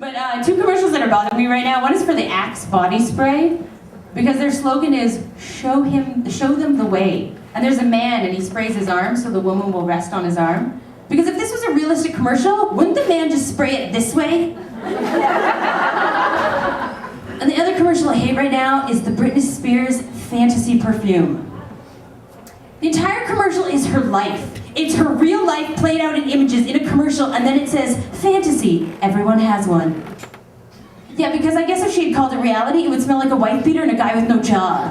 But two commercials that are bothering me right now. One is for the Axe body spray, because their slogan is show them the way. And there's a man and he sprays his arm so the woman will rest on his arm. Because if this was a realistic commercial, wouldn't the man just spray it this way? And the other commercial I hate right now is the Britney Spears fantasy perfume. The entire commercial is her life. It's her real life played out in images in a commercial, and then it says, fantasy, everyone has one. Yeah, because I guess if she had called it reality, it would smell like a wife beater and a guy with no job.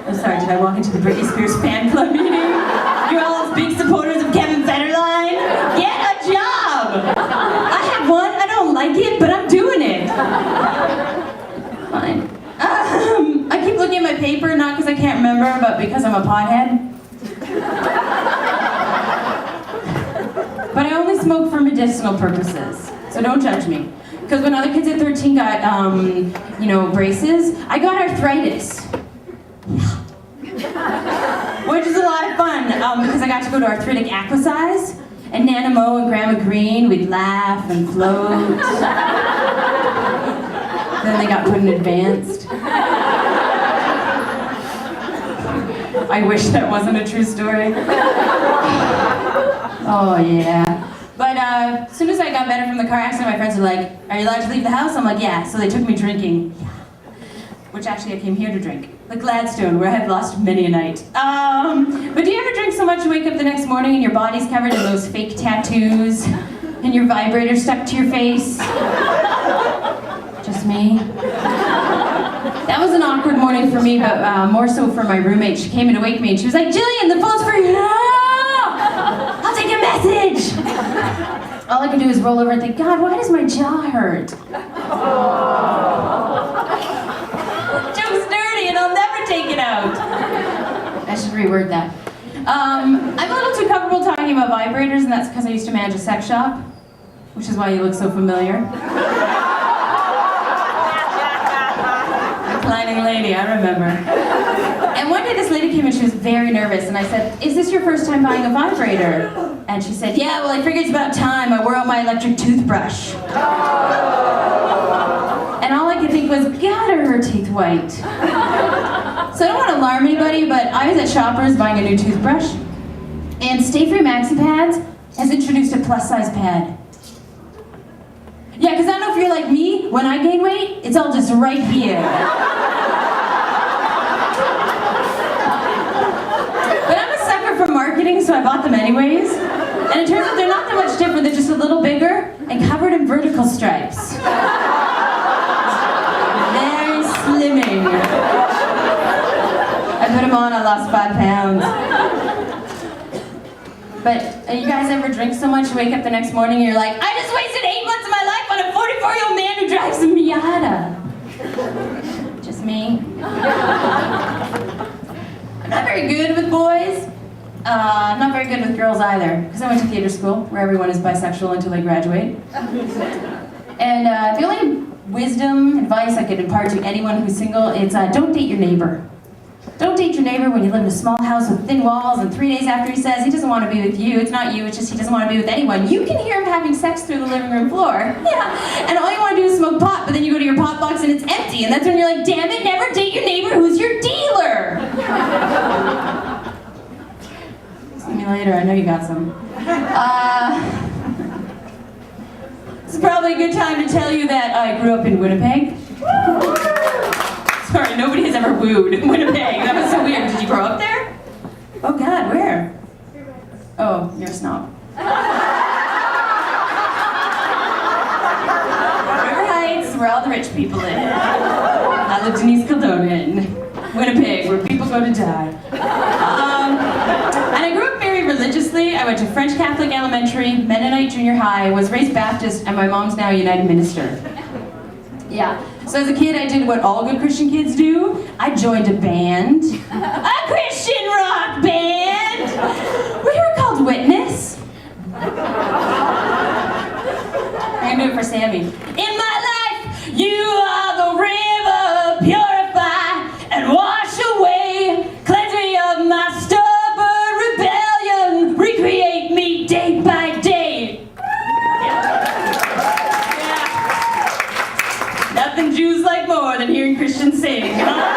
I'm sorry, did I walk into the Britney Spears fan club meeting? You're all big supporters of Kevin Federline? Get a job! I have one, I don't like it, but I'm doing it. Fine. I keep looking at my paper, not because I can't remember, but because I'm a pothead. But I only smoke for medicinal purposes, so don't judge me. Because when other kids at 13 got, braces, I got arthritis. Which is a lot of fun, because I got to go to arthritic aquasize, and Nana Mo and Grandma Green, we'd laugh and float. Then they got put in advanced. I wish that wasn't a true story. Oh yeah. But as soon as I got better from the car accident, my friends were like, are you allowed to leave the house? I'm like, yeah. So they took me drinking. Which actually I came here to drink. Like Gladstone, where I've lost many a night. But do you ever drink so much you wake up the next morning and your body's covered in those fake tattoos and your vibrator stuck to your face? Just me? That was an awkward morning for me, but more so for my roommate. She came in to wake me and she was like, Jillian, the phone's for you! I'll take a message! All I can do is roll over and think, God, why does my jaw hurt? Joke's dirty and I'll never take it out. I should reword that. I'm a little too comfortable talking about vibrators, and that's because I used to manage a sex shop, which is why you look so familiar. Reclining lady, I remember. And one day this lady came and she was very nervous, and I said, is this your first time buying a vibrator? And she said, yeah, well I figured it's about time. I wore out my electric toothbrush. And all I could think was, God, are her teeth white? So I don't want to alarm anybody, but I was at Shoppers buying a new toothbrush, and Stay Free Maxi Pads has introduced a plus-size pad. Yeah, because I don't know if you're like me, when I gain weight, it's all just right here. But I'm a sucker for marketing, so I bought them anyways. And it turns out they're not that much different, they're just a little bigger and covered in vertical stripes. Very slimming. I put them on, I lost 5 pounds. But you guys ever drink so much you wake up the next morning and you're like, I just wasted 8 months of my life on a 44-year-old man who drives a Miata. Just me. I'm not very good with boys. I'm not very good with girls either, because I went to theater school where everyone is bisexual until they graduate. And the only wisdom, advice I could impart to anyone who's single is don't date your neighbor. Don't date your neighbor when you live in a small house with thin walls, and 3 days after he says he doesn't want to be with you, it's not you, it's just he doesn't want to be with anyone. You can hear him having sex through the living room floor. Yeah. And all you want to do is smoke pot, but then you go to your pot box and it's empty, and that's when you're like, damn it, never date your neighbor who's your dealer. See me later, I know you got some. This is probably a good time to tell you that I grew up in Winnipeg. Sorry, nobody has ever wooed in Winnipeg. That was so weird. Did you grow up there? Oh God, where? Oh, you're a snob. River Heights, where all the rich people live. I lived in East Kildonan, Winnipeg, where people go to die. And I grew up very religiously. I went to French Catholic Elementary, Mennonite Junior High, was raised Baptist, and my mom's now a United Minister. Yeah. So as a kid, I did what all good Christian kids do. I joined a band. A Christian rock band! We were called Witness. I can do it for Sammy. In my life, you are the river, purify and wash away. Cleanse me of my stubborn rebellion. Recreate me day by day. Yeah. something Jews like more than hearing Christians sing.